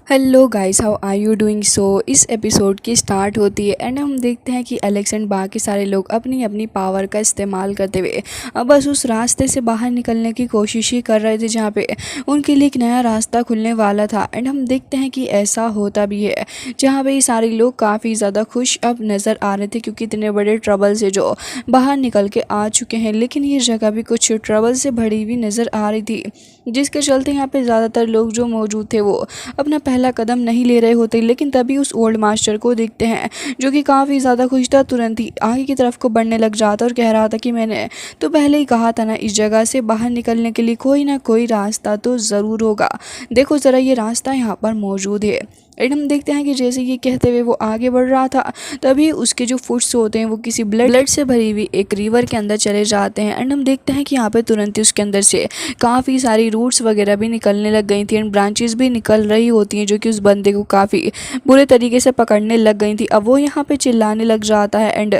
Hello guys, how are you doing. इस episode की start होती है एंड हम देखते हैं कि एलेक्स एंड बाकी सारे लोग अपनी अपनी पावर का इस्तेमाल करते हुए अब बस उस रास्ते से बाहर निकलने की कोशिश ही कर रहे थे जहाँ पे उनके लिए एक नया रास्ता खुलने वाला था। एंड हम देखते हैं कि ऐसा होता भी है जहाँ पे ये सारे लोग काफ़ी ज़्यादा खुश अब नज़र आ रहे थे क्योंकि इतने बड़े ट्रबल से जो बाहर निकल के आ चुके हैं। लेकिन ये जगह भी कुछ ट्रबल से भरी हुई नज़र आ रही थी, जिसके चलते यहाँ पे ज़्यादातर लोग जो मौजूद थे वो अपना पहला कदम नहीं ले रहे होते। लेकिन तभी उस ओल्ड मास्टर को देखते हैं जो कि काफ़ी ज़्यादा खुश था। तुरंत ही आगे की तरफ को बढ़ने लग जाता और कह रहा था कि मैंने तो पहले ही कहा था ना, इस जगह से बाहर निकलने के लिए कोई ना कोई रास्ता तो ज़रूर होगा। देखो ज़रा, ये रास्ता यहाँ पर मौजूद है। एंड हम देखते हैं कि जैसे ये कहते हुए वो आगे बढ़ रहा था, तभी उसके जो फुट्स होते हैं वो किसी ब्लड से भरी हुई एक रिवर के अंदर चले जाते हैं। एंड हम देखते हैं कि यहाँ पे तुरंत ही उसके अंदर से काफ़ी सारी रूट्स वगैरह भी निकलने लग गई थी एंड ब्रांचेस भी निकल रही होती हैं जो कि उस बंदे को काफ़ी बुरे तरीके से पकड़ने लग गई थी। अब वो यहाँ पे चिल्लाने लग जाता है एंड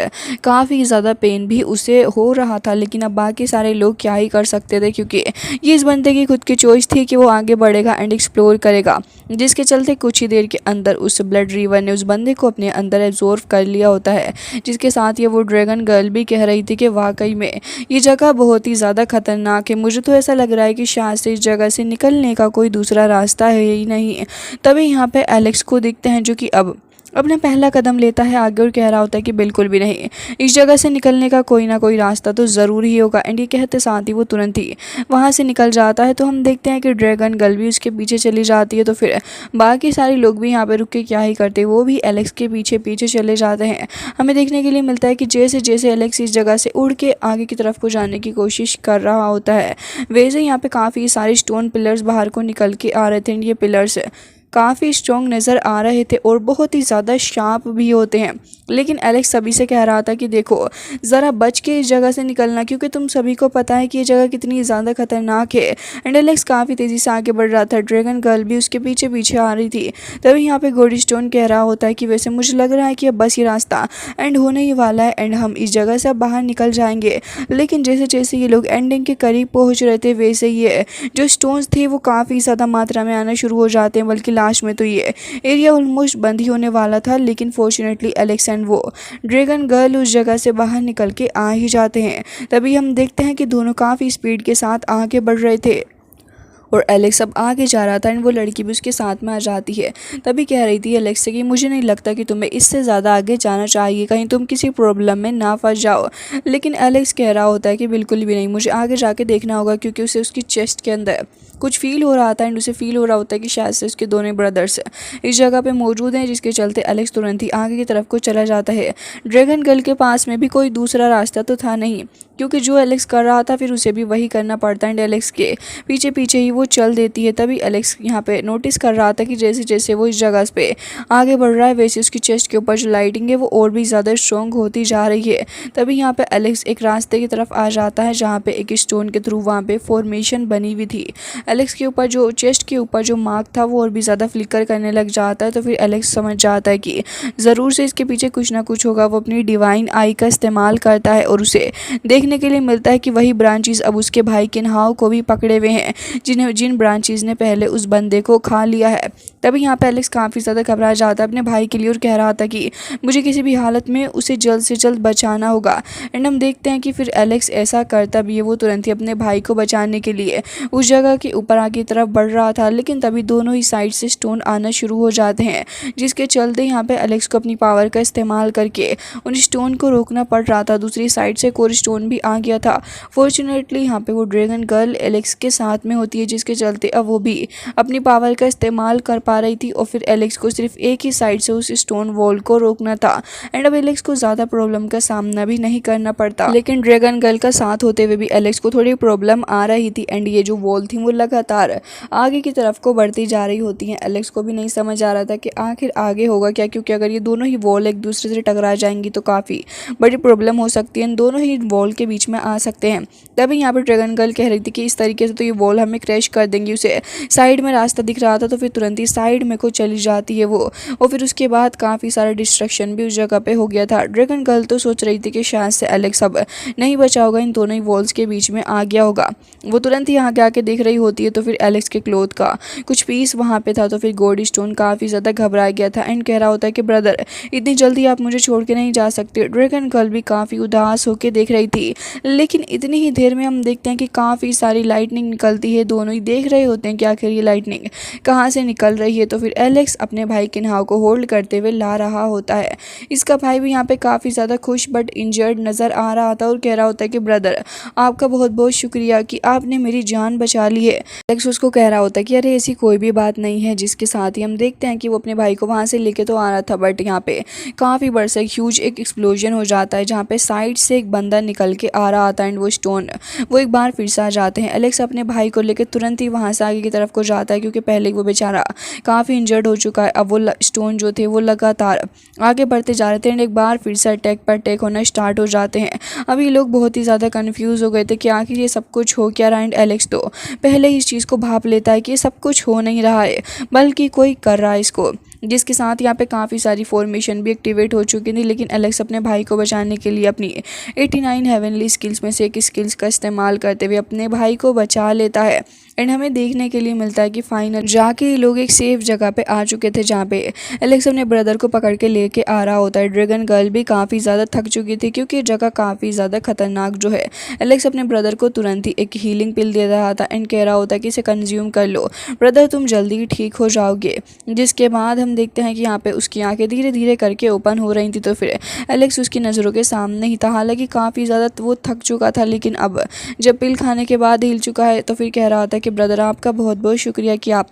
काफ़ी ज़्यादा पेन भी उसे हो रहा था। लेकिन अब बाकी सारे लोग क्या ही कर सकते थे क्योंकि ये इस बंदे की खुद की चॉइस थी कि वो आगे बढ़ेगा एंड एक्सप्लोर करेगा, जिसके चलते कुछ ही देर के अंदर उस ब्लड रिवर ने उस बंदे को अपने अंदर एब्जॉर्व कर लिया होता है। जिसके साथ ये वो ड्रैगन गर्ल भी कह रही थी कि वाकई में ये जगह बहुत ही ज़्यादा खतरनाक है। मुझे तो ऐसा लग रहा है कि शायद से इस जगह से निकलने का कोई दूसरा रास्ता है ही नहीं। तभी यहाँ पे एलेक्स को देखते हैं जो कि अब अपना पहला कदम लेता है आगे और कह रहा होता है कि बिल्कुल भी नहीं, इस जगह से निकलने का कोई ना कोई रास्ता तो ज़रूर ही होगा। एंड ये कहते साथ ही वो तुरंत ही वहाँ से निकल जाता है। तो हम देखते हैं कि ड्रैगन गर्ल भी उसके पीछे चली जाती है। तो फिर बाकी सारे लोग भी यहाँ पे रुक के क्या ही करते, वो भी एलेक्स के पीछे पीछे चले जाते हैं। हमें देखने के लिए मिलता है कि जैसे जैसे एलेक्स इस जगह से उड़ के आगे की तरफ को जाने की कोशिश कर रहा होता है, वैसे यहाँ पे काफ़ी सारे स्टोन पिलर्स बाहर को निकल के आ रहे थे। ये पिलर्स काफ़ी स्ट्रॉन्ग नज़र आ रहे थे और बहुत ही ज़्यादा शार्प भी होते हैं। लेकिन एलेक्स सभी से कह रहा था कि देखो ज़रा बच के इस जगह से निकलना, क्योंकि तुम सभी को पता है कि ये जगह कितनी ज़्यादा खतरनाक है। एंड एलेक्स काफ़ी तेज़ी से आगे बढ़ रहा था, ड्रैगन गर्ल भी उसके पीछे पीछे आ रही थी। तभी यहाँ पे गोल्डी स्टोन कह रहा होता है कि वैसे मुझे लग रहा है कि अब बस ये रास्ता एंड होने ही वाला है एंड हम इस जगह से अब बाहर निकल जाएंगे। लेकिन जैसे जैसे ये लोग एंडिंग के करीब पहुँच रहे थे, वैसे ये जो स्टोन्स थे वो काफ़ी ज़्यादा मात्रा में आना शुरू हो जाते हैं। बल्कि लास्ट में तो ये एरिया ऑलमोस्ट बंद ही होने वाला था। लेकिन फॉर्चुनेटली एलेक्स एंड वो ड्रैगन गर्ल उस जगह से बाहर निकल के आ ही जाते हैं। तभी हम देखते हैं कि दोनों काफ़ी स्पीड के साथ आगे बढ़ रहे थे और एलेक्स अब आगे जा रहा था एंड वो लड़की भी उसके साथ में आ जाती है। तभी कह रही थी एलेक्स से कि मुझे नहीं लगता कि तुम्हें इससे ज़्यादा आगे जाना चाहिए, कहीं तुम किसी प्रॉब्लम में ना फंस जाओ। लेकिन एलेक्स कह रहा होता है कि बिल्कुल भी नहीं, मुझे आगे जाके देखना होगा, क्योंकि उसे उसकी चेस्ट के अंदर कुछ फील हो रहा था एंड उसे फील हो रहा होता है कि शायद से उसके दोनों ब्रदर्स इस जगह पे मौजूद हैं। जिसके चलते एलेक्स तुरंत ही आगे की तरफ को चला जाता है। ड्रैगन गर्ल के पास में भी कोई दूसरा रास्ता तो था नहीं, क्योंकि जो एलेक्स कर रहा था फिर उसे भी वही करना पड़ता है एंड एलेक्स के पीछे पीछे ही वो चल देती है। तभी एलेक्स यहाँ पे नोटिस कर रहा था कि जैसे जैसे वो इस जगह पे आगे बढ़ रहा है, वैसे उसकी चेस्ट के ऊपर जो लाइटिंग है वो और भी ज़्यादा स्ट्रॉन्ग होती जा रही है। तभी यहाँ पे एलेक्स एक रास्ते की तरफ आ जाता है जहाँ पे एक स्टोन के थ्रू वहाँ पे फॉर्मेशन बनी हुई थी। एलेक्स के ऊपर जो चेस्ट के ऊपर जो मार्क था वो और भी ज़्यादा फ्लिकर करने लग जाता है। तो फिर एलेक्स समझ जाता है कि ज़रूर से इसके पीछे कुछ ना कुछ होगा। वो अपनी डिवाइन आई का इस्तेमाल करता है और उसे देखने के लिए मिलता है कि वही ब्रांचेस अब उसके भाई के नहाव को भी पकड़े हुए हैं, जिन ब्रांचेस ने पहले उस बंदे को खा लिया है। तभी यहाँ पे एलेक्स काफ़ी ज़्यादा घबरा जाता है अपने भाई के लिए और कह रहा था कि मुझे किसी भी हालत में उसे जल्द से जल्द बचाना होगा। एंड हम देखते हैं कि फिर एलेक्स ऐसा करता भी है, वो तुरंत ही अपने भाई को बचाने के लिए उस जगह के ऊपर आगे तरफ बढ़ रहा था। लेकिन तभी दोनों ही साइड से स्टोन आना शुरू हो जाते हैं, जिसके चलते यहाँ पे एलेक्स को अपनी पावर का इस्तेमाल करके उन स्टोन को रोकना पड़ रहा था। दूसरी साइड से एक और स्टोन भी आ गया था। फॉर्चुनेटली यहाँ पे वो ड्रैगन गर्ल एलेक्स के साथ में होती है, जिसके चलते अब वो भी अपनी पावर का इस्तेमाल कर पा रही थी और फिर एलेक्स को सिर्फ एक ही साइड से उस स्टोन वॉल को रोकना था। एंड अब एलेक्स को ज़्यादा प्रॉब्लम का सामना भी नहीं करना पड़ता। लेकिन ड्रैगन गर्ल का साथ होते हुए भी एलेक्स को थोड़ी प्रॉब्लम आ रही थी एंड ये जो वॉल थी वो लगातार आगे की तरफ को बढ़ती जा रही होती हैं। एलेक्स को भी नहीं समझ आ रहा था कि आखिर आगे होगा क्या, क्योंकि अगर ये दोनों ही वॉल एक दूसरे से टकरा जाएंगी तो काफ़ी बड़ी प्रॉब्लम हो सकती है। इन दोनों ही वॉल के बीच में आ सकते हैं। तभी यहाँ पर ड्रैगन गर्ल कह रही थी कि इस तरीके से तो ये वॉल हमें क्रैश कर देंगी। उसे साइड में रास्ता दिख रहा था तो फिर तुरंत ही साइड में को चली जाती है वो, और फिर उसके बाद काफ़ी सारा डिस्ट्रक्शन भी उस जगह पे हो गया था। ड्रैगन गर्ल तो सोच रही थी कि शायद से एलेक्स अब नहीं बचा होगा, इन दोनों ही वॉल्स के बीच में आ गया होगा। वो तुरंत ही यहाँ आके देख रही होती है तो फिर एलेक्स के क्लोथ का कुछ पीस वहाँ पे था, तो फिर गोल्ड स्टोन काफ़ी ज़्यादा घबरा गया था एंड कह रहा होता है कि ब्रदर इतनी जल्दी आप मुझे छोड़ के नहीं जा सकते। ड्रैगन गर्ल भी काफ़ी उदास होकर देख रही थी, लेकिन इतनी ही देर में हम देखते हैं कि काफ़ी सारी लाइटनिंग निकलती है। दोनों ही देख रहे होते हैं कि आखिर ये लाइटनिंग कहाँ से निकल रही है। तो फिर एलेक्स अपने भाई किन्हाव को होल्ड करते हुए ला रहा होता है। इसका भाई भी यहाँ पे काफ़ी ज़्यादा खुश बट इंजर्ड नज़र आ रहा था और कह रहा होता है कि ब्रदर आपका बहुत बहुत शुक्रिया कि आपने मेरी जान बचा ली है। एलेक्स उसको कह रहा होता है कि अरे ऐसी कोई भी बात नहीं है, जिसके साथ ही हम देखते हैं कि वो अपने भाई को वहाँ से लेके तो आ रहा था बट यहाँ पे काफ़ी बड़ा सा ह्यूज एक एक्सप्लोजन हो जाता है, जहाँ पे साइड से एक बंदा निकल के आ रहा था एंड वो स्टोन वो एक बार फिर से आ जाते हैं। एलेक्स अपने भाई को लेकर तुरंत ही वहाँ से आगे की तरफ को जाता है, क्योंकि पहले वो बेचारा काफ़ी इंजर्ड हो चुका है। अब वो स्टोन जो थे वो लगातार आगे बढ़ते जा रहे थे एंड एक बार फिर से अटैक पर अटैक होना स्टार्ट हो जाते हैं। अब ये लोग बहुत ही ज़्यादा कन्फ्यूज़ हो गए थे कि आखिर ये सब कुछ हो क्या रहा है। एंड एलेक्स तो पहले ही इस चीज़ को भाप लेता है कि ये सब कुछ हो नहीं रहा है, बल्कि कोई कर रहा है इसको, जिसके साथ यहाँ पे काफ़ी सारी फॉर्मेशन भी एक्टिवेट हो चुकी थी। लेकिन एलेक्स अपने भाई को बचाने के लिए अपनी 89 हेवनली स्किल्स में से एक स्किल्स का इस्तेमाल करते हुए अपने भाई को बचा लेता है। एंड हमें देखने के लिए मिलता है कि फाइनल जाके ये लोग एक सेफ जगह पे आ चुके थे, जहाँ पे एलेक्स अपने ब्रदर को पकड़ के लेके आ रहा होता है। ड्रैगन गर्ल भी काफ़ी ज़्यादा थक चुकी थी, क्योंकि ये जगह काफ़ी ज़्यादा खतरनाक जो है। एलेक्स अपने ब्रदर को तुरंत ही एक हीलिंग पिल दे रहा था एंड कह रहा होता है कि इसे कंज्यूम कर लो ब्रदर, तुम जल्दी ठीक हो जाओगे। जिसके बाद हम देखते हैं कि यहाँ पे उसकी आंखें धीरे धीरे करके ओपन हो रही थी, तो फिर एलेक्स उसकी नज़रों के सामने ही था। हालांकि काफ़ी ज़्यादा वो थक चुका था, लेकिन अब जब पिल खाने के बाद हिल चुका है तो फिर कह रहा था कि ब्रदर आपका बहुत बहुत शुक्रिया कि आप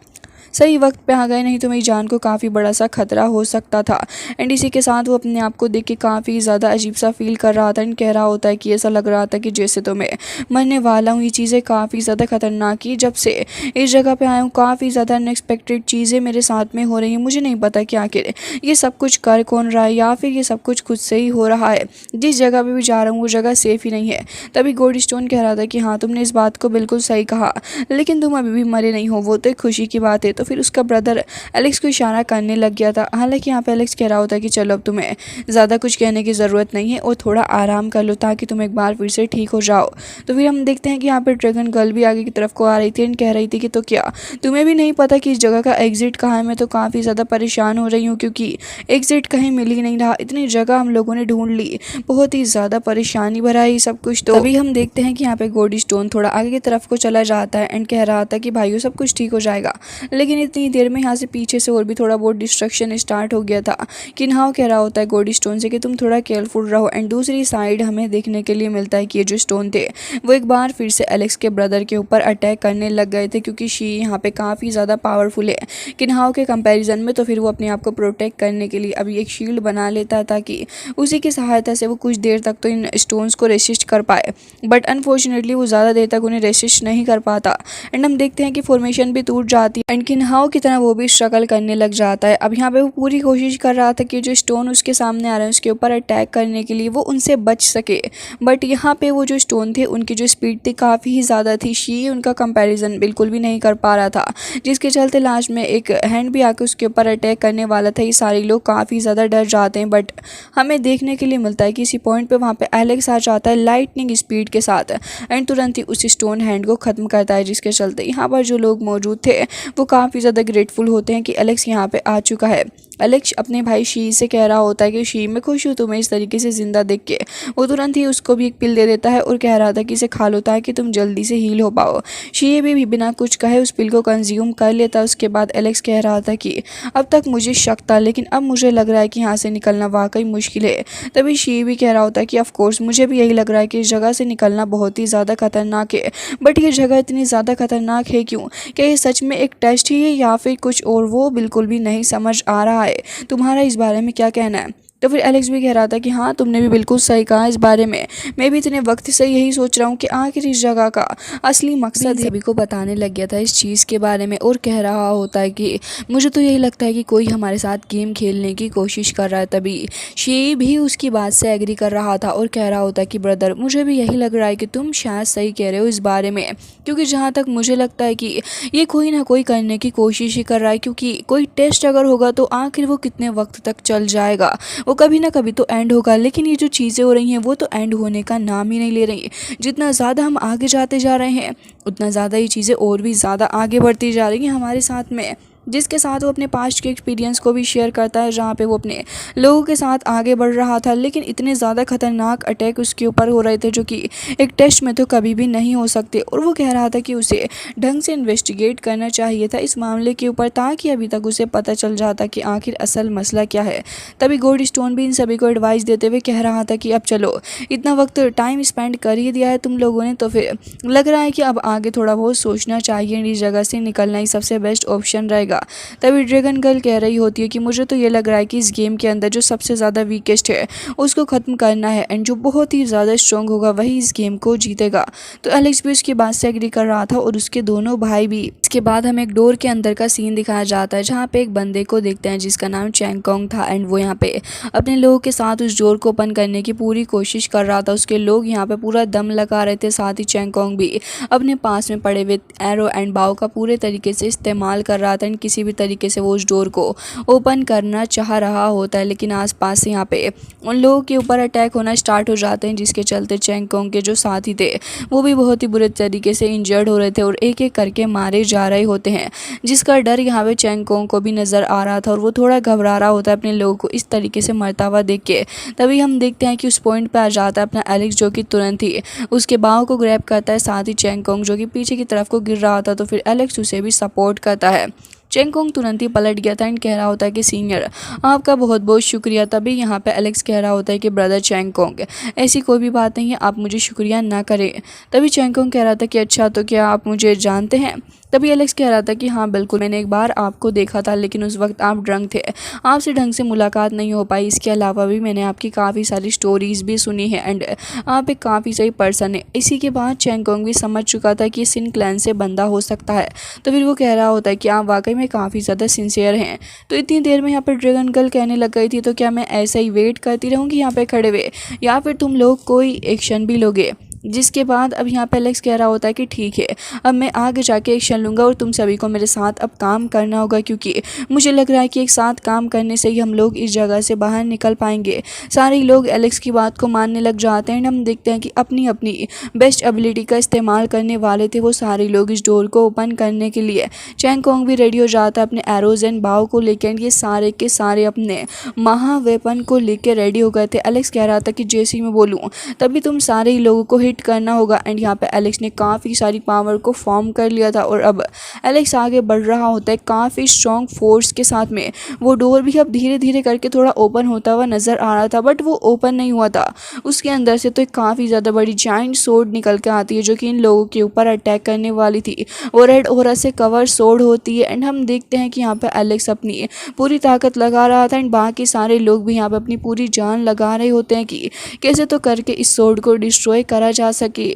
सही वक्त पे आ गए, नहीं तो मेरी जान को काफ़ी बड़ा सा खतरा हो सकता था। एंड इसी के साथ वो अपने आप को देख के काफ़ी ज़्यादा अजीब सा फील कर रहा था एंड कह रहा होता है कि ऐसा लग रहा था कि जैसे तो मैं मरने वाला हूँ। ये चीज़ें काफ़ी ज़्यादा खतरनाक ही, जब से इस जगह पे आया हूँ काफ़ी ज़्यादा अनएक्सपेक्टेड चीज़ें मेरे साथ में हो रही हैं। मुझे नहीं पता कि आखिर ये सब कुछ कर कौन रहा है, या फिर ये सब कुछ खुद से ही हो रहा है। जिस जगह पर भी जा रहा हूँ वो जगह सेफ़ ही नहीं है। तभी गोल्ड स्टोन कह रहा था कि हाँ तुमने इस बात को बिल्कुल सही कहा, लेकिन तुम अभी भी मरे नहीं हो, वो तो एक खुशी की बात है। तो फिर उसका ब्रदर एलेक्स को इशारा करने लग गया था। हालांकि यहाँ पे एलेक्स कह रहा होता है कि चलो अब तुम्हें ज़्यादा कुछ कहने की ज़रूरत नहीं है और थोड़ा आराम कर लो ताकि तुम एक बार फिर से ठीक हो जाओ। तो फिर हम देखते हैं कि यहाँ पे ड्रैगन गर्ल भी आगे की तरफ को आ रही थी एंड कह रही थी कि तो क्या तुम्हें भी नहीं पता कि इस जगह का एग्जिट कहाँ है? मैं तो काफ़ी ज़्यादा परेशान हो रही हूँ, क्योंकि एग्जिट कहीं मिल ही नहीं रहा। इतनी जगह हम लोगों ने ढूंढ ली, बहुत ही ज़्यादा परेशानी भरा है सब कुछ। तो अभी हम देखते हैं कि यहाँ पे गोल्ड स्टोन थोड़ा आगे की तरफ को चला जाता है एंड कह रहा था कि भाइयों सब कुछ ठीक हो जाएगा। लेकिन इतनी देर में यहाँ से पीछे से और भी थोड़ा बहुत डिस्ट्रक्शन स्टार्ट हो गया था। किन्हाव कह रहा होता है गोल्ड स्टोन से कि तुम थोड़ा केयरफुल रहो। एंड दूसरी साइड हमें देखने के लिए मिलता है कि ये जो स्टोन थे वो एक बार फिर से एलेक्स के ब्रदर के ऊपर अटैक करने लग गए थे, क्योंकि शी यहाँ पे काफ़ी ज़्यादा पावरफुल है किन्हाव के कंपैरिजन में। तो फिर वो अपने आप को प्रोटेक्ट करने के लिए अभी एक शील्ड बना लेता है, ताकि उसी की सहायता से वो कुछ देर तक तो इन स्टोन्स को रेसिस्ट कर पाए। बट अनफॉर्चुनेटली वो ज़्यादा देर तक उन्हें रेसिस्ट नहीं कर पाता एंड हम देखते हैं कि फॉर्मेशन भी टूट जाती है एंड किन्हाव की तरह वो भी स्ट्रगल करने लग जाता है। अब यहाँ पे वो पूरी कोशिश कर रहा था कि जो स्टोन उसके सामने आ रहे हैं उसके ऊपर अटैक करने के लिए वो उनसे बच सके, बट यहाँ पे वो जो स्टोन थे उनकी जो स्पीड थी काफ़ी ही ज़्यादा थी। शी उनका कंपैरिजन बिल्कुल भी नहीं कर पा रहा था, जिसके चलते लास्ट में एक हैंड भी आके उसके ऊपर अटैक करने वाला था। ये सारे लोग काफ़ी ज़्यादा डर जाते हैं, बट हमें देखने के लिए मिलता है कि इसी पॉइंट पर वहाँ पर एलेक्स आ जाता है लाइटनिंग स्पीड के साथ एंड तुरंत ही उस स्टोन हैंड को ख़त्म करता है, जिसके चलते यहाँ पर जो लोग मौजूद थे वो काफ़ी ज़्यादा ग्रेटफुल होते हैं कि एलेक्स यहाँ पे आ चुका है। एलेक्स अपने भाई शी से कह रहा होता है कि शी मैं खुश हूँ तुम्हें इस तरीके से ज़िंदा देख के। वो तुरंत ही उसको भी एक पिल दे देता है और कह रहा था कि इसे खा लो ताकि तुम जल्दी से हील हो पाओ। शी भी बिना कुछ कहे उस पिल को कंज्यूम कर लेता। उसके बाद एलेक्स कह रहा था कि अब तक मुझे शक था, लेकिन अब मुझे लग रहा है कि यहाँ से निकलना वाकई मुश्किल है। तभी शी भी कह रहा होता है कि ऑफकोर्स मुझे भी यही लग रहा है कि इस जगह से निकलना बहुत ही ज़्यादा खतरनाक है, बट ये जगह इतनी ज़्यादा खतरनाक है क्यों? क्या ये सच में एक टेस्ट ही है या फिर कुछ और? वो बिल्कुल भी नहीं समझ आ रहा है। तुम्हारा इस बारे में क्या कहना है? तो फिर एलेक्स भी कह रहा था कि हाँ, तुमने भी बिल्कुल सही कहा इस बारे में। मैं भी इतने वक्त से यही सोच रहा हूँ कि आखिर इस जगह का असली मकसद सभी को बताने लग गया था इस चीज़ के बारे में, और कह रहा होता है कि मुझे तो यही लगता है कि कोई हमारे साथ गेम खेलने की कोशिश कर रहा है। तभी शे भी उसकी बात से एग्री कर रहा था और कह रहा होता है कि ब्रदर, मुझे भी यही लग रहा है कि तुम शायद सही कह रहे हो इस बारे में, क्योंकि जहाँ तक मुझे लगता है कि ये कोई ना कोई करने की कोशिश ही कर रहा है, क्योंकि कोई टेस्ट अगर होगा तो आखिर वो कितने वक्त तक चल जाएगा, वो कभी ना कभी तो एंड होगा। लेकिन ये जो चीज़ें हो रही हैं वो तो एंड होने का नाम ही नहीं ले रही। जितना ज़्यादा हम आगे जाते जा रहे हैं उतना ज़्यादा ये चीज़ें और भी ज़्यादा आगे बढ़ती जा रही हैं हमारे साथ में, जिसके साथ वो अपने पास्ट के एक्सपीरियंस को भी शेयर करता है, जहाँ पे वो अपने लोगों के साथ आगे बढ़ रहा था, लेकिन इतने ज़्यादा खतरनाक अटैक उसके ऊपर हो रहे थे जो कि एक टेस्ट में तो कभी भी नहीं हो सकते। और वो कह रहा था कि उसे ढंग से इन्वेस्टिगेट करना चाहिए था इस मामले के ऊपर, ताकि अभी तक उसे पता चल जाता कि आखिर असल मसला क्या है। तभी गोल्ड स्टोन भी इन सभी को एडवाइस देते हुए कह रहा था कि अब चलो, इतना वक्त टाइम स्पेंड कर ही दिया है तुम लोगों ने, तो फिर लग रहा है कि अब आगे थोड़ा बहुत सोचना चाहिए, इस जगह से निकलना ही सबसे बेस्ट ऑप्शन रहेगा। तभी ड्रैगन गर्ल कह रही होती है कि मुझे तो ये लग रहा है कि इस गेम के अंदर जो सबसे ज़्यादा वीकेस्ट है उसको ख़त्म करना है, एंड जो बहुत ही ज़्यादा स्ट्रॉन्ग होगा वही इस गेम को जीतेगा। तो एलेक्स भी उसकी बात से एग्री कर रहा था और उसके दोनों भाई भी। इसके बाद हमें एक डोर के अंदर का सीन दिखाया जाता है, जहाँ पे एक बंदे को देखते हैं जिसका नाम चैंगकोंग था, एंड वो यहाँ पे अपने लोगों के साथ उस डोर को ओपन करने की पूरी कोशिश कर रहा था। उसके लोग यहाँ पे पूरा दम लगा रहे थे, साथ ही चैंगकोंग भी अपने पास में पड़े हुए एरो एंड बाव का पूरे तरीके से इस्तेमाल कर रहा था, एंड किसी भी तरीके से वो उस डोर को ओपन करना चाह रहा होता है। लेकिन आसपास से यहाँ पे उन लोगों के ऊपर अटैक होना स्टार्ट हो जाते हैं, जिसके चलते चैंगकोंग के जो साथी थे वो भी बहुत ही बुरे तरीके से इंजर्ड हो रहे थे और एक एक करके मारे जा रहे होते हैं, जिसका डर यहाँ पे चैंगकोंग को भी नज़र आ रहा था और वो थोड़ा घबरा रहा होता है अपने लोगों को इस तरीके से मरता हुआ देख के। तभी हम देखते हैं कि उस पॉइंट पे आ जाता है अपना एलेक्स, जो कि तुरंत ही उसके बाहों को ग्रैब करता है, साथ ही चैंगकोंग जो कि पीछे की तरफ को गिर रहा था, तो फिर एलेक्स उसे भी सपोर्ट करता है। चैंगकोंग तुरंत ही पलट गया था एंड कह रहा होता है कि सीनियर, आपका बहुत बहुत शुक्रिया। तभी यहाँ पे एलेक्स कह रहा होता है कि ब्रदर चैंगकोंग, ऐसी कोई भी बात नहीं है, आप मुझे शुक्रिया ना करें। तभी चैंगकोंग कह रहा था कि अच्छा, तो क्या आप मुझे जानते हैं? तभी एलेक्स कह रहा था कि हाँ बिल्कुल, मैंने एक बार आपको देखा था, लेकिन उस वक्त आप ड्रंक थे, आपसे ढंग से मुलाकात नहीं हो पाई। इसके अलावा भी मैंने आपकी काफ़ी सारी स्टोरीज़ भी सुनी है एंड आप एक काफ़ी सही पर्सन है। इसी के बाद चैंगकोंग भी समझ चुका था कि सिन क्लैन से बंदा हो सकता है, तो फिर वो कह रहा होता है कि आप वाकई में काफ़ी ज़्यादा सिंसियर हैं। तो इतनी देर में यहाँ पर ड्रैगन गर्ल कहने लग गई थी, तो क्या मैं ऐसा ही वेट करती रहूँगी यहाँ पे खड़े हुए, या फिर तुम लोग कोई एक्शन भी लोगे? जिसके बाद अब यहाँ पे एलेक्स कह रहा होता है कि ठीक है, अब मैं आगे जाके एक्शन लूँगा और तुम सभी को मेरे साथ अब काम करना होगा, क्योंकि मुझे लग रहा है कि एक साथ काम करने से ही हम लोग इस जगह से बाहर निकल पाएंगे। सारे लोग एलेक्स की बात को मानने लग जाते हैं। हम देखते हैं कि अपनी अपनी बेस्ट एबिलिटी का इस्तेमाल करने वाले थे वो सारे लोग इस डोर को ओपन करने के लिए। चैंगकोंग भी रेडी हो जाता है अपने एरोज एंड बाव को लेकर, ये सारे के सारे अपने महा वेपन को लेकर रेडी हो गए थे। एलेक्स कह रहा था कि जैसे ही मैं बोलूँ तभी तुम सारे ही लोगों को हिट करना होगा, एंड यहाँ पे एलेक्स ने काफ़ी सारी पावर को फॉर्म कर लिया था और अब एलेक्स आगे बढ़ रहा होता है काफ़ी स्ट्रॉन्ग फोर्स के साथ में। वो डोर भी अब धीरे धीरे करके थोड़ा ओपन होता हुआ नज़र आ रहा था, बट वो ओपन नहीं हुआ था। उसके अंदर से तो एक काफ़ी ज़्यादा बड़ी जाइंट सोर्ड निकल के आती है, जो कि इन लोगों के ऊपर अटैक करने वाली थी। वो रेड ओरा से कवर सोर्ड होती है, एंड हम देखते हैं कि यहाँ पे एलेक्स अपनी पूरी ताकत लगा रहा था, एंड बाकी सारे लोग भी यहाँ पे अपनी पूरी जान लगा रहे होते हैं कि कैसे तो करके इस सोर्ड को डिस्ट्रॉय करा जा सके।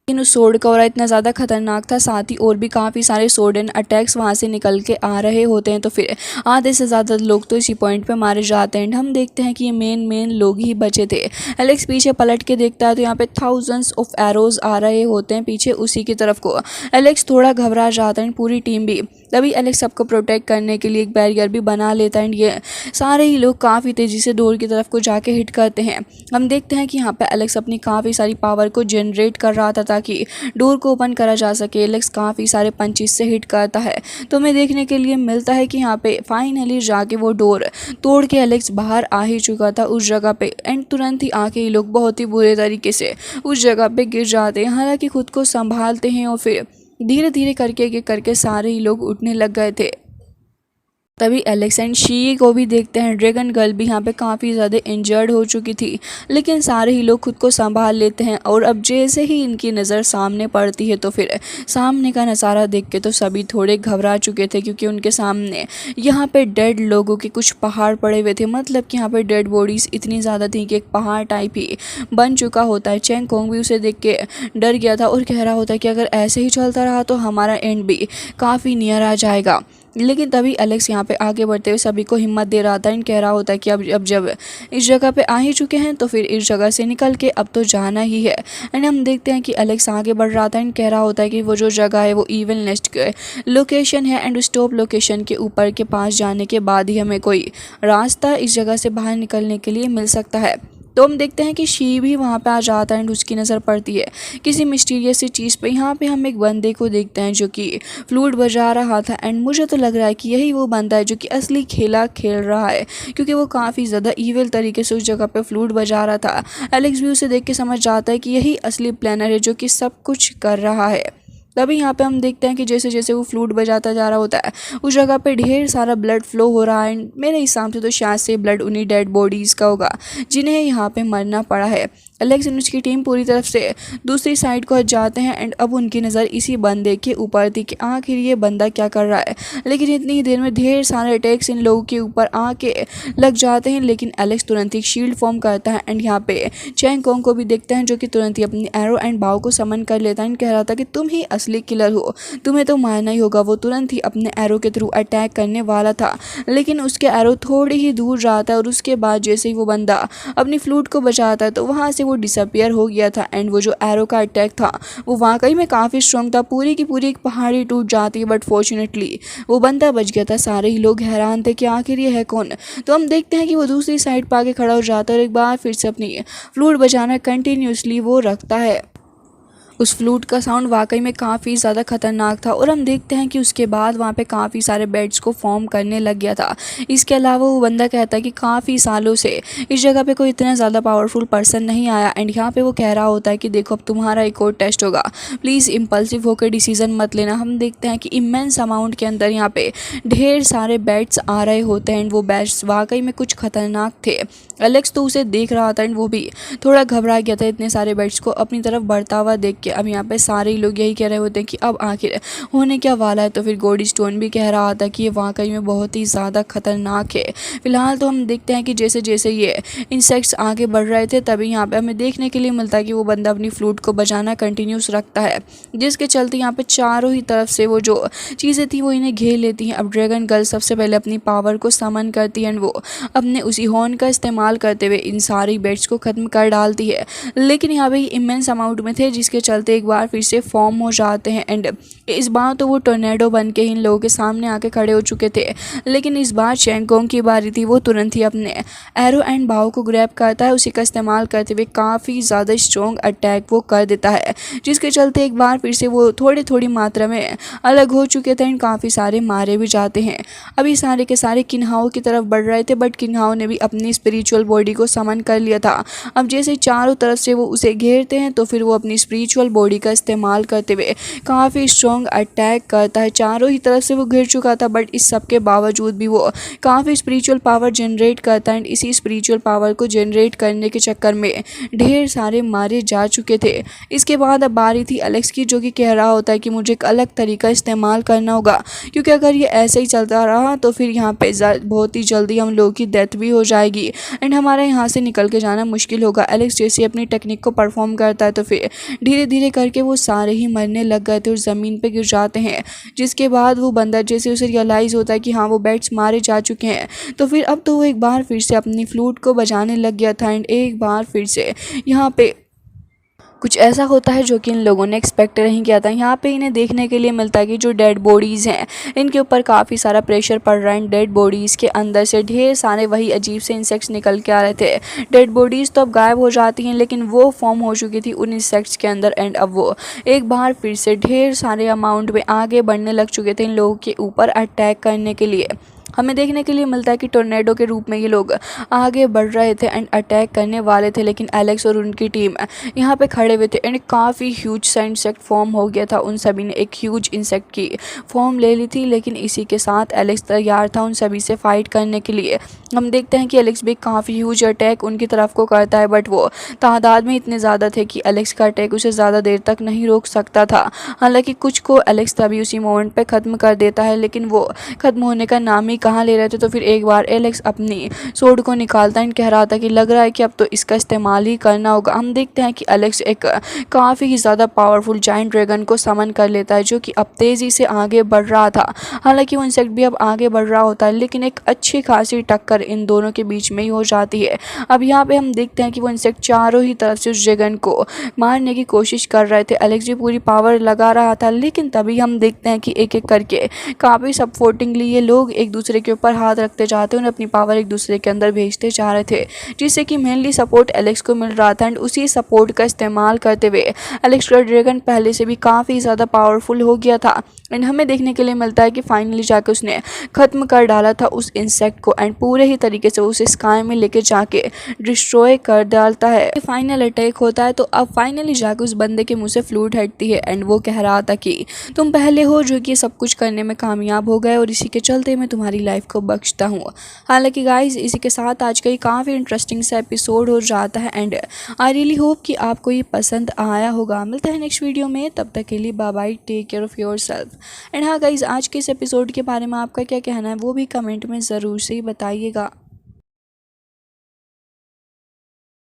लेकिन उस सोर्ड का ऑरा इतना ज़्यादा खतरनाक था, साथ ही और भी काफ़ी सारे सोर्ड एंड अटैक्स वहाँ से निकल के आ रहे होते हैं, तो फिर आधे से ज़्यादा लोग तो इसी पॉइंट पे मारे जाते हैं। हम देखते हैं कि ये मेन लोग ही बचे थे। एलेक्स पीछे पलट के देखता है तो यहाँ पे थाउजेंड्स ऑफ एरोज आ रहे होते हैं पीछे उसी की तरफ को। एलेक्स थोड़ा घबरा जाता है, पूरी टीम भी। तभी एलेक्स सबको प्रोटेक्ट करने के लिए एक बैरियर भी बना लेता है, एंड ये सारे ही लोग काफ़ी तेज़ी से डोर की तरफ को जाके हिट करते हैं। हम देखते हैं कि यहाँ पे एलेक्स अपनी काफ़ी सारी पावर को जनरेट कर रहा था ताकि डोर को ओपन करा जा सके। एलेक्स काफ़ी सारे पंचेस से हिट करता है, तो हमें देखने के लिए मिलता है कि यहाँ पे फाइनली जाके वो डोर तोड़ के एलेक्स बाहर आ ही चुका था उस जगह पे, एंड तुरंत ही आके ये लोग बहुत ही बुरे तरीके से उस जगह पे गिर जाते हैं। हालांकि खुद को संभालते हैं और फिर धीरे धीरे करके एक एक करके सारे ही लोग उठने लग गए थे। तभी एलेक्स एंड शी को भी देखते हैं। ड्रैगन गर्ल भी यहाँ पे काफ़ी ज़्यादा इंजर्ड हो चुकी थी, लेकिन सारे ही लोग खुद को संभाल लेते हैं। और अब जैसे ही इनकी नज़र सामने पड़ती है तो फिर सामने का नज़ारा देख के तो सभी थोड़े घबरा चुके थे, क्योंकि उनके सामने यहाँ पे डेड लोगों के कुछ पहाड़ पड़े हुए थे। मतलब कि यहाँ पे डेड बॉडीज़ इतनी ज़्यादा थी कि एक पहाड़ टाइप ही बन चुका होता है। चैंग कोंग भी उसे देख के डर गया था और कह रहा होता है कि अगर ऐसे ही चलता रहा तो हमारा एंड भी काफ़ी नियर आ जाएगा। लेकिन तभी एलेक्स यहाँ पे आगे बढ़ते हुए सभी को हिम्मत दे रहा था एंड कह रहा होता है कि अब जब इस जगह पे आ ही चुके हैं तो फिर इस जगह से निकल के अब तो जाना ही है। एंड हम देखते हैं कि एलेक्स आगे बढ़ रहा था एंड कह रहा होता है कि वो जो जगह है वो इविल नेस्ट के लोकेशन है एंड स्टॉप लोकेशन के ऊपर के पास जाने के बाद ही हमें कोई रास्ता इस जगह से बाहर निकलने के लिए मिल सकता है। तो हम देखते हैं कि शी भी वहाँ पे आ जाता है एंड उसकी नज़र पड़ती है किसी मिस्टीरियस सी चीज़ पे। यहाँ पे हम एक बंदे को देखते हैं जो कि फ्लूट बजा रहा था एंड मुझे तो लग रहा है कि यही वो बंदा है जो कि असली खेला खेल रहा है, क्योंकि वो काफ़ी ज़्यादा ईविल तरीके से उस जगह पे फ्लूट बजा रहा था। एलेक्स भी उसे देख के समझ जाता है कि यही असली प्लानर है जो कि सब कुछ कर रहा है। तभी यहाँ पे हम देखते हैं कि जैसे जैसे वो फ्लूट बजाता जा रहा होता है उस जगह पे ढेर सारा ब्लड फ्लो हो रहा है। मेरे हिसाब से तो शायद से ब्लड उन्हीं डेड बॉडीज़ का होगा जिन्हें यहाँ पे मरना पड़ा है। एलेक्स एंड उसकी टीम पूरी तरफ से दूसरी साइड को हट जाते हैं एंड अब उनकी नज़र इसी बंदे के ऊपर थी कि आखिर ये बंदा क्या कर रहा है। लेकिन इतनी ही देर में ढेर सारे अटैक्स इन लोगों के ऊपर आके लग जाते हैं, लेकिन एलेक्स तुरंत ही शील्ड फॉर्म करता है एंड यहाँ पे चैंग कोंग को भी देखते हैं जो कि तुरंत ही अपनी एरो एंड बाव को समन कर लेता है एंड कह रहा था कि तुम ही असली किलर हो, तुम्हें तो मारना ही होगा। वो तुरंत ही अपने एरो के थ्रू अटैक करने वाला था, लेकिन उसके एरो थोड़ी ही दूर जाता है और उसके बाद जैसे ही वो बंदा अपनी फ्लूट को बचाता है तो वहाँ से वो डिसअपियर हो गया था। एंड वो जो एरो का अटैक था वो वाकई में काफ़ी स्ट्रॉन्ग था, पूरी की पूरी एक पहाड़ी टूट जाती है, बट फॉर्चुनेटली वो बंदा बच गया था। सारे ही लोग हैरान थे कि आखिर ये है कौन। तो हम देखते हैं कि वो दूसरी साइड पर आके खड़ा हो जाता है और एक बार फिर से अपनी फ्लूट बजाना कंटिन्यूसली वो रखता है। उस फ्लूट का साउंड वाकई में काफ़ी ज़्यादा खतरनाक था और हम देखते हैं कि उसके बाद वहाँ पे काफ़ी सारे बेड्स को फॉर्म करने लग गया था। इसके अलावा वो बंदा कहता है कि काफ़ी सालों से इस जगह पे कोई इतना ज़्यादा पावरफुल पर्सन नहीं आया एंड यहाँ पे वो कह रहा होता है कि देखो अब तुम्हारा एक और टेस्ट होगा, प्लीज़ इम्पल्सिव होकर डिसीजन मत लेना। हम देखते हैं कि इमेंस अमाउंट के अंदर यहाँ पे ढेर सारे बेड्स आ रहे होते हैं एंड वो बेड्स वाकई में कुछ खतरनाक थे। एलेक्स तो उसे देख रहा था एंड वो भी थोड़ा घबरा गया था इतने सारे बेड्स को अपनी तरफ बढ़ता हुआ देख के। अब यहाँ पे सारे लोग यही कह रहे होते हैं कि अब आखिर होने क्या वाला है। तो फिर गॉड स्टोन भी कह रहा था कि ये वाकई में बहुत ही ज़्यादा खतरनाक है। फिलहाल तो हम देखते हैं कि जैसे जैसे ये इंसेक्ट्स आगे बढ़ रहे थे तभी यहाँ पे हमें देखने के लिए मिलता है कि वो बंदा अपनी फ्लूट को बजाना कंटिन्यूस रखता है, जिसके चलते यहाँ पे चारों ही तरफ से वो जो चीज़ें थी वो इन्हें घेर लेती हैं। अब ड्रैगन गर्ल सबसे पहले अपनी पावर को समन करती है एंड वो अपने उसी हॉर्न का इस्तेमाल करते हुए इन सारी बेड्स को ख़त्म कर डालती है। लेकिन यहाँ पे इमेंस अमाउंट में थे जिसके चलते एक बार फिर से फॉर्म हो जाते हैं एंड इस बार तो वो टोर्नेडो बन के इन लोगों के सामने आके खड़े हो चुके थे। लेकिन इस बार चैंग कोंग की बारी थी, वो तुरंत ही अपने एरो एंड बाव को ग्रैब करता है, उसी का इस्तेमाल करते हुए काफ़ी ज़्यादा स्ट्रॉन्ग अटैक वो कर देता है, जिसके चलते एक बार फिर से वो थोड़ी थोड़ी मात्रा में अलग हो चुके थे एंड काफ़ी सारे मारे भी जाते हैं। अभी सारे के सारे किन्हाओं की तरफ बढ़ रहे थे, बट किन्हाओं ने भी अपनी स्पिरिचुअल बॉडी को समन कर लिया था। अब जैसे चारों तरफ से वो उसे घेरते हैं तो फिर वो अपनी स्पिरिचुअल बॉडी का इस्तेमाल करते हुए काफ़ी स्ट्रॉन्ग अटैक करता है। चारों ही तरफ से वो घिर चुका था, बट इस सब के बावजूद भी वो काफ़ी स्पिरिचुअल पावर जनरेट करता है एंड इसी स्पिरिचुअल पावर को जनरेट करने के चक्कर में ढेर सारे मारे जा चुके थे। इसके बाद अब बारी थी एलेक्स की, जो कि कह रहा होता है कि मुझे एक अलग तरीका इस्तेमाल करना होगा, क्योंकि अगर ये ऐसे ही चलता रहा तो फिर यहाँ पे बहुत ही जल्दी हम लोगों की डेथ भी हो जाएगी एंड हमारा यहाँ से निकल के जाना मुश्किल होगा। एलेक्स जैसे अपनी टेक्निक को परफॉर्म करता है तो फिर धीरे धीरे करके वो सारे ही मरने लग गए थे और ज़मीन पे गिर जाते हैं। जिसके बाद वो बंदा जैसे उसे रियलाइज़ होता है कि हाँ वो बैट्स मारे जा चुके हैं, तो फिर अब तो वो एक बार फिर से अपनी फ्लूट को बजाने लग गया था एंड एक बार फिर से यहाँ पे कुछ ऐसा होता है जो कि इन लोगों ने एक्सपेक्ट नहीं किया था। यहाँ पे इन्हें देखने के लिए मिलता है कि जो डेड बॉडीज़ हैं इनके ऊपर काफ़ी सारा प्रेशर पड़ रहा है। डेड बॉडीज़ के अंदर से ढेर सारे वही अजीब से इंसेक्ट्स निकल के आ रहे थे। डेड बॉडीज़ तो अब गायब हो जाती हैं, लेकिन वो फॉर्म हो चुकी थी उन इंसेक्ट्स के अंदर एंड अब वो एक बार फिर से ढेर सारे अमाउंट में आगे बढ़ने लग चुके थे इन लोगों के ऊपर अटैक करने के लिए। हमें देखने के लिए मिलता है कि टोर्नेडो के रूप में ये लोग आगे बढ़ रहे थे एंड अटैक करने वाले थे, लेकिन एलेक्स और उनकी टीम यहाँ पे खड़े हुए थे एंड काफ़ी ह्यूज सा इंसेक्ट फॉर्म हो गया था। उन सभी ने एक ह्यूज इंसेक्ट की फॉर्म ले ली थी, लेकिन इसी के साथ एलेक्स तैयार था उन सभी से फाइट करने के लिए। हम देखते हैं कि एलेक्स भी काफ़ी ह्यूज अटैक उनकी तरफ को करता है, बट वो तादाद में इतने ज़्यादा थे कि एलेक्स का अटैक उसे ज़्यादा देर तक नहीं रोक सकता था। हालांकि कुछ को एलेक्स तभी उसी मोमेंट पे ख़त्म कर देता है, लेकिन वो ख़त्म होने का नाम ही कहाँ ले रहे थे। तो फिर एक बार एलेक्स अपनी सोड को निकालता है, कह रहा था कि लग रहा है कि अब तो इसका इस्तेमाल ही करना होगा। हम देखते हैं कि एलेक्स एक काफ़ी ज़्यादा पावरफुल जायंट ड्रैगन को समन कर लेता है, जो कि अब तेज़ी से आगे बढ़ रहा था। हालांकि वो इंसेक्ट भी अब आगे बढ़ रहा होता है, लेकिन एक अच्छी खासी टक्कर इन दोनों के बीच में ही हो जाती है। अब यहाँ पे हम देखते हैं कि वो इंसेक्ट चारों ही तरफ से उस ड्रैगन को मारने की कोशिश कर रहे थे। एलेक्स भी पूरी पावर लगा रहा था, लेकिन तभी हम देखते हैं कि एक एक करके काफ़ी सपोर्टिंगली ये लोग एक दूसरे के ऊपर हाथ रखते जाते हैं और अपनी पावर एक दूसरे के अंदर भेजते जा रहे थे, जिससे कि मेनली सपोर्ट एलेक्स को मिल रहा था। एंड उसी सपोर्ट का इस्तेमाल करते हुए एलेक्स का ड्रैगन पहले से भी काफ़ी ज़्यादा पावरफुल हो गया था। एंड हमें देखने के लिए मिलता है कि फाइनली जाके उसने ख़त्म कर डाला था उस इंसेक्ट को एंड पूरे ही तरीके से उसे स्काई में लेके जाके डिस्ट्रॉय कर डालता है। फाइनल अटैक होता है, तो अब फाइनली जाके उस बंदे के मुंह से फ्लूट हटती है एंड वो कह रहा था कि तुम पहले हो जो कि सब कुछ करने में कामयाब हो गए और इसी के चलते मैं तुम्हारी लाइफ को बख्शता हूँ। हालांकि गाइज इसी के साथ आज का ये काफ़ी इंटरेस्टिंग सा एपिसोड हो जाता है एंड आई रियली होप कि आपको ये पसंद आया होगा। मिलता है नेक्स्ट वीडियो में, तब तक के लिए bye bye, take care of your self. And हाँ गाइज, आज के इस एपिसोड के बारे में आपका क्या कहना है वो भी कमेंट में ज़रूर से ही बताइएगा।